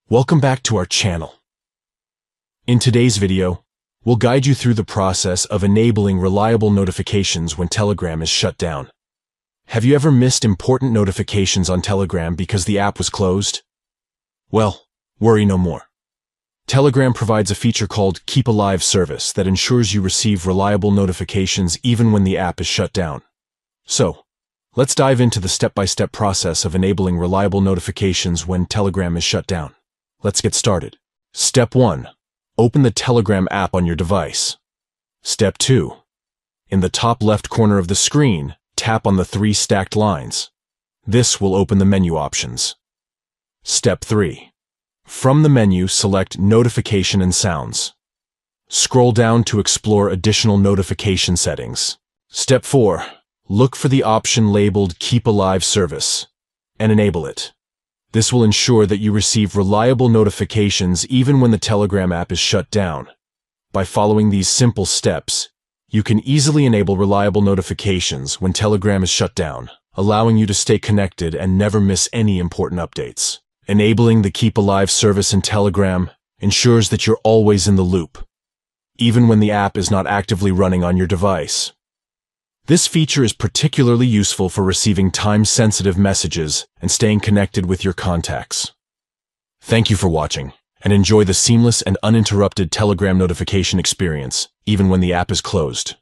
Welcome back to our channel. In today's video, we'll guide you through the process of enabling reliable notifications when Telegram is shut down. Have you ever missed important notifications on Telegram because the app was closed? Well, worry no more. Telegram provides a feature called Keep Alive service that ensures you receive reliable notifications even when the app is shut down. So, let's dive into the step-by-step process of enabling reliable notifications when Telegram is shut down. Let's get started. Step 1. Open the Telegram app on your device. Step 2. In the top left corner of the screen, tap on the 3 stacked lines. This will open the menu options. Step 3. From the menu, select Notification and Sounds. Scroll down to explore additional notification settings. Step 4. Look for the option labeled Keep Alive service and enable it. This will ensure that you receive reliable notifications even when the Telegram app is shut down. By following these simple steps, you can easily enable reliable notifications when Telegram is shut down, allowing you to stay connected and never miss any important updates. Enabling the Keep Alive service in Telegram ensures that you're always in the loop, even when the app is not actively running on your device. This feature is particularly useful for receiving time-sensitive messages and staying connected with your contacts. Thank you for watching, and enjoy the seamless and uninterrupted Telegram notification experience, even when the app is closed.